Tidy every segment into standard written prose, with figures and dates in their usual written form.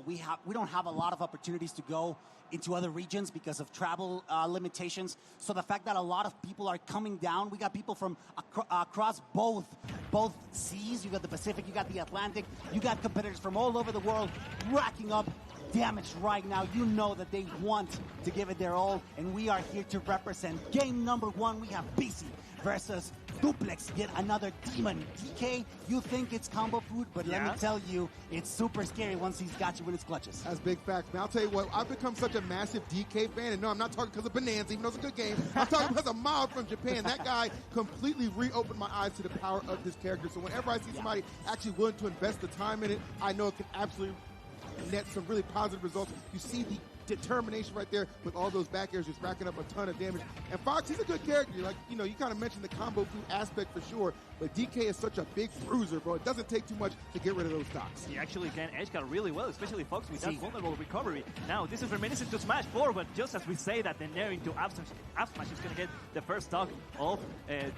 We don't have a lot of opportunities to go into other regions because of travel limitations. So the fact that a lot of people are coming down, we got people from across both seas. You got the Pacific, you got the Atlantic, you got competitors from all over the world racking up damage right now. You know that they want to give it their all, and we are here to represent. Game number 1, we have BICI versus Duplex, yet another demon. DK, you think it's combo food, but let me tell you, it's super scary once he's got you in his clutches. That's big facts, man. I'll tell you what, I've become such a massive DK fan, and no, I'm not talking because of Bonanza, even though it's a good game. I'm talking because of Miles from Japan. That guy completely reopened my eyes to the power of this character. So whenever I see somebody actually willing to invest the time in it, I know it can absolutely net some really positive results. You see the determination right there with all those back airs just racking up a ton of damage. And Fox, he's a good character. Like, you know, you kind of mentioned the combo food aspect for sure, but DK is such a big bruiser, bro. It doesn't take too much to get rid of those stocks. He actually can edge guard really well, especially Fox with that vulnerable recovery. Now, this is reminiscent to Smash 4, but just as we say that, the Nair into up smash is going to get the first stock of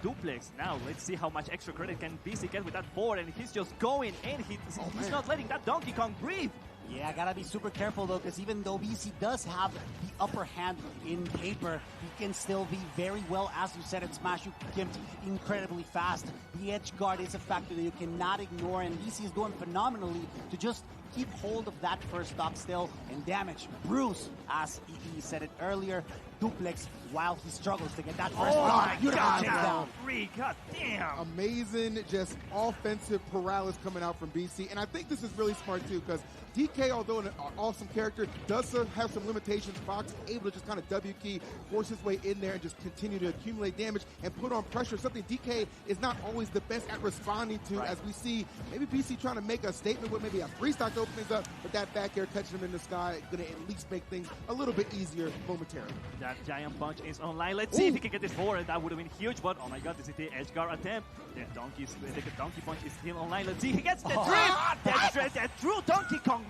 Duplex. Now, let's see how much extra credit can BICI get with that forward, and he's just going in. He's not letting that Donkey Kong breathe. Yeah, gotta be super careful though, because even though BICI does have the upper hand in paper, he can still be very well, as you said, in Smash. You gimped incredibly fast. The edge guard is a factor that you cannot ignore, and BICI is doing phenomenally to just keep hold of that first stock still and damage. Bruce, as he said it earlier, Duplex, while he struggles to get that first stock. Oh my God, God damn. Amazing, just offensive paralysis coming out from BICI. And I think this is really smart too, because DK, although an awesome character, does have some limitations. Fox able to just kind of W key, force his way in there and just continue to accumulate damage and put on pressure, something DK is not always the best at responding to, as we see maybe BICI trying to make a statement with maybe a free stock to open things up, but that back air catching him in the sky going to at least make things a little bit easier momentarily. That giant punch is online. Let's see if he can get this forward. That would have been huge, but oh my God, this is the edge guard attempt. The donkey punch is still online. Let's see, he gets the trip. The true Donkey Kong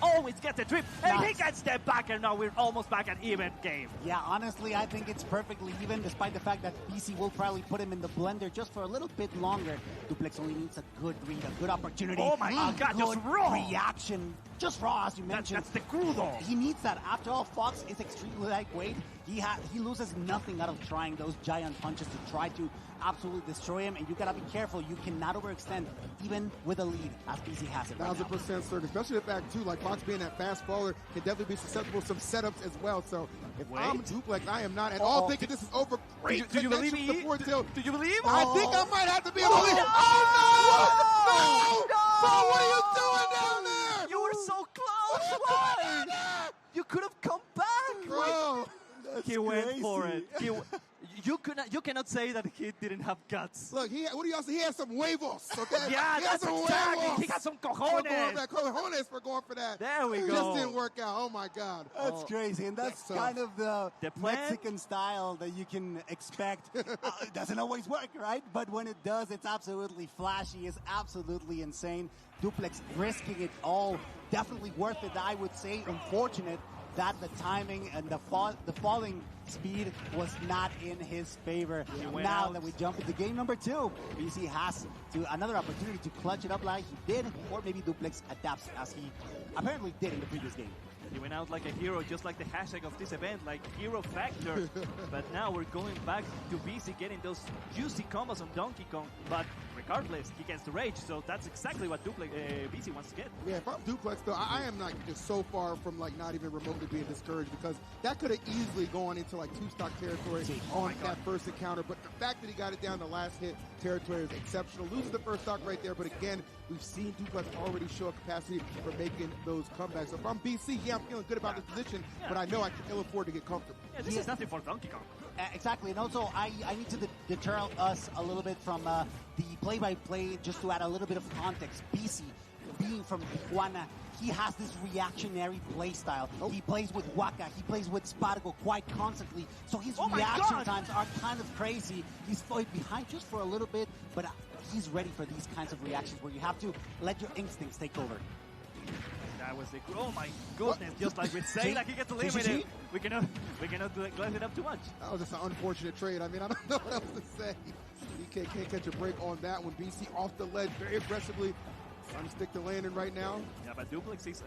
always gets the trip, and he gets the back air. Now we're almost back at even game. Yeah, honestly, I think it's perfectly even, despite the fact that BICI will probably put him in the blender just for a little bit longer. Duplex only needs a good read, a good opportunity. Oh my God, just raw reaction. Just raw, as you mentioned. That's the crudo. He needs that. After all, Fox is extremely lightweight. He loses nothing out of trying those giant punches to try to absolutely destroy him, and you gotta be careful. You cannot overextend, even with a lead, as BICI has it right now. 1000% certain, especially the fact too, like Fox being that fast faller can definitely be susceptible to some setups as well. So if I'm Duplex, I am not at all thinking this is over. Great. Do you believe me? Do you believe? I think I might have to be able to believe. Oh no! No! What are you doing down there? You were so close. Why? You could have come back. Bro. He went for it. You cannot say that he didn't have guts. Look, what do y'all say? He has some huevos, okay? Yeah, he has some huevos. He got some cojones. Cojones for going for that. There we go. Just didn't work out. Oh my God. That's crazy, and that's kind of the Mexican style that you can expect. It doesn't always work, right? But when it does, it's absolutely flashy. It's absolutely insane. Duplex risking it all. Definitely worth it, I would say. Unfortunate that the timing and the falling speed was not in his favor. Now that we jump into game number 2, BICI has another opportunity to clutch it up like he did, or maybe Duplex adapts as he apparently did in the previous game. He went out like a hero, just like the hashtag of this event, like hero factor. But now we're going back to BICI getting those juicy combos on Donkey Kong. But regardless, he gets the rage, so that's exactly what BICI wants to get. Yeah, if I'm Duplex, though, I am like just so far from like not even remotely being discouraged, because that could have easily gone into like 2-stock territory on that first encounter. But the fact that he got it down the last hit territory is exceptional. Loses the first stock right there, but again, we've seen Duplex already show a capacity for making those comebacks. So if I'm BICI, yeah, I'm feeling good about this position, but I know I can ill afford to get comfortable. Yeah, this is nothing for Donkey Kong. Exactly, and also I need to deter us a little bit from the play-by-play, just to add a little bit of context. BICI, being from Tijuana, he has this reactionary play style. He plays with Waka, he plays with Spargo quite constantly, so his reaction times are kind of crazy. He's behind just for a little bit, but he's ready for these kinds of reactions where you have to let your instincts take over. That was oh my goodness, just like we say, like he gets eliminated. We cannot glass it up too much. That was just an unfortunate trade. I mean, I don't know what else to say. DK can't catch a break on that one. BICI off the ledge very aggressively. Unstick the landing right now. Yeah, but Duplex is,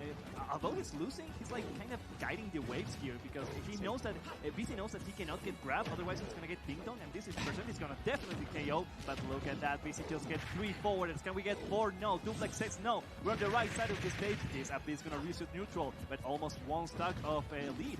although he's losing, he's like kind of guiding the waves here because he knows that, BICI knows that he cannot get grabbed, otherwise he's going to get dinged on, and this is person is going to definitely KO. But look at that, BICI just gets 3 forwarders. Can we get 4? No. Duplex says no. We're on the right side of the stage. This up is going to reset neutral, but almost 1 stock of a lead.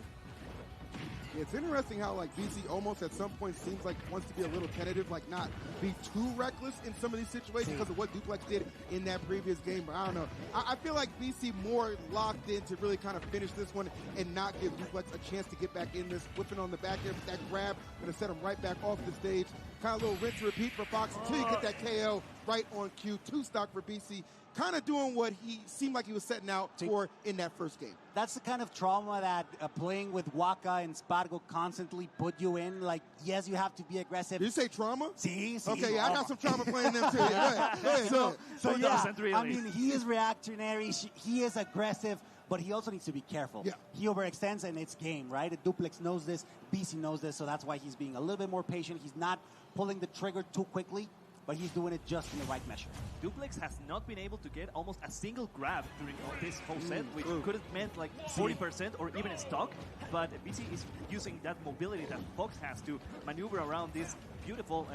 It's interesting how like BICI almost at some point seems like wants to be a little tentative, like not be too reckless in some of these situations because of what Duplex did in that previous game. But I don't know. I feel like BICI more locked in to really kind of finish this one and not give Duplex a chance to get back in this. Whipping on the back end, that grab, going to set him right back off the stage. Kind of a little rinse and repeat for Fox until you get that KO right on cue. 2 stock for BICI. Kind of doing what he seemed like he was setting out for in that first game. That's the kind of trauma that playing with Waka and Spargo constantly put you in. Like, yes, you have to be aggressive. Did you say trauma? See. Okay, yeah, I got some trauma playing them too. Yeah, go ahead. So yeah, doesn't really. I mean, he is reactionary. He is aggressive. But he also needs to be careful. Yeah. He overextends and it's game, right? Duplex knows this. BICI knows this. So that's why he's being a little bit more patient. He's not pulling the trigger too quickly, but he's doing it just in the right measure. Duplex has not been able to get almost a single grab during this whole set, which could have meant like 40% or even a stock. But BICI is using that mobility that Fox has to maneuver around these beautiful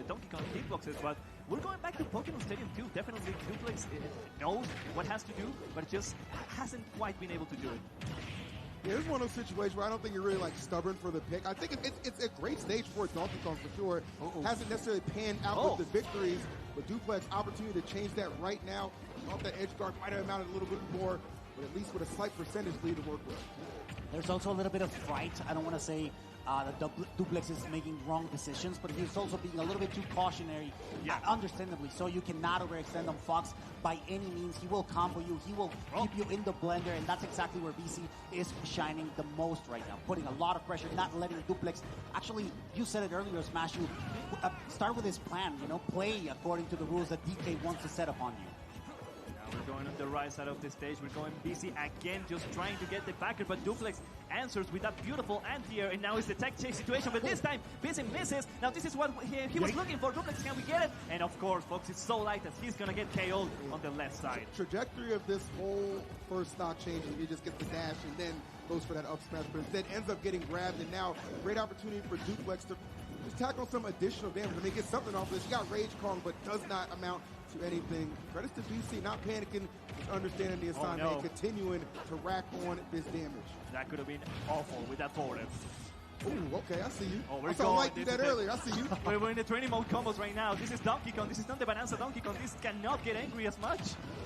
Donkey Kong hitboxes. But we're going back to Pokemon Stadium too. Definitely Duplex knows what has to do, but just hasn't quite been able to do it. Yeah, this is one of those situations where I don't think you're really like stubborn for the pick. I think it's a great stage for Donkey Kong for sure. Hasn't necessarily panned out with the victories, but Duplex opportunity to change that right now. Off that edge guard might have amounted a little bit more, but at least with a slight percentage lead to work with. There's also a little bit of fright. I don't want to say that Duplex is making wrong decisions, but he's also being a little bit too cautionary, understandably. So you cannot overextend on Fox by any means. He will combo you. He will keep you in the blender, and that's exactly where BICI is shining the most right now, putting a lot of pressure, not letting Duplex. Actually, you said it earlier, Smash. You start with his plan. Play according to the rules that DK wants to set upon you. We're going on the right side of the stage. We're going BICI again, just trying to get the backer, but Duplex answers with that beautiful anti-air, and now it's the tech chase situation, but this time BICI misses. Now this is what he was looking for. Duplex, can we get it? And of course, Fox is so light that he's going to get KO'd on the left side. Trajectory of this whole first stock change, he just gets the dash and then goes for that up smash, but instead ends up getting grabbed, and now great opportunity for Duplex to just tackle some additional damage. I mean, get something off this. He got Rage Kong, but does not amount to anything. Credits to BICI, not panicking, just understanding the assignment and continuing to rack on this damage. That could have been awful with that forward. Ooh, okay, I see you. We're I saw like you that earlier. I see you. We're in the training mode combos right now. This is Donkey Kong. This is not the Bonanza Donkey Kong. This cannot get angry as much.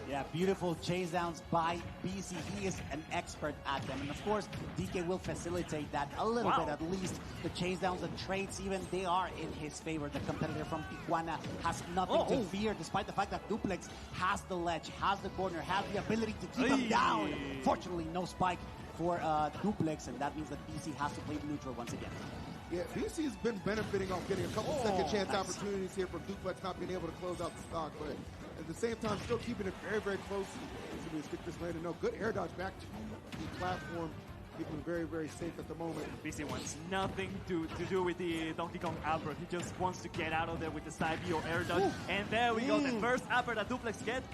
Yeah, beautiful chase downs by BICI. He is an expert at them. And of course, DK will facilitate that a little bit at least. The chase downs, the trades even, they are in his favor. The competitor from Tijuana has nothing to fear, despite the fact that Duplex has the ledge, has the corner, has the ability to keep him down. Fortunately, no spike for Duplex, and that means that BICI has to play neutral once again. Yeah, BICI has been benefiting off getting a couple second chance opportunities here from Duplex not being able to close out the stock, but at the same time still keeping it very, very close. So we stick this landing. No, good air dodge back to the platform. Keeping him very, very safe at the moment. BICI wants nothing to do with the Donkey Kong upper. He just wants to get out of there with the side B or air dodge. And there we go. The first upper that Duplex gets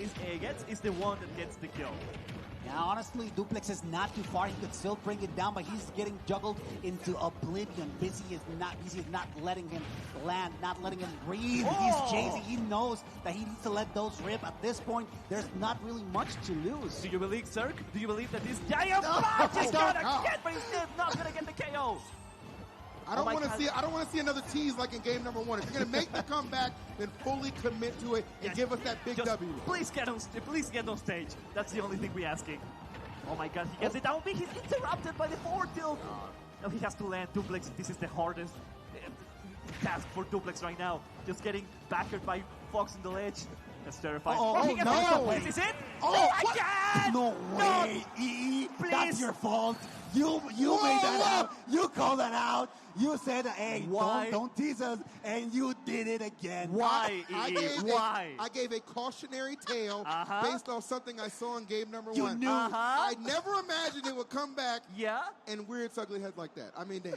is the one that gets the kill. Yeah, honestly, Duplex is not too far. He could still bring it down, but he's getting juggled into oblivion. BICI is not letting him land, not letting him breathe. He's chasing. He knows that he needs to let those rip. At this point, there's not really much to lose. Do you believe, Zerk? Do you believe that this giant flash is gonna get, but he's not gonna get the KO? I don't want to see another tease like in game number 1. If you're gonna make the comeback, then fully commit to it and give us that big W. Please get on stage. That's the only thing we're asking. Oh my God, he gets it down. He's interrupted by the forward tilt. Now he has to land Duplex. This is the hardest task for Duplex right now. Just getting backered by Fox in the ledge. That's terrifying. No! This is it? Oh my God! No way, EE. That's your fault. You made that out. You called that out. You said, hey, don't tease us, and you did it again. Why, Why? I gave a cautionary tale based on something I saw in game number 1. You knew. I never imagined it would come back and weird, ugly head like that. I mean, damn.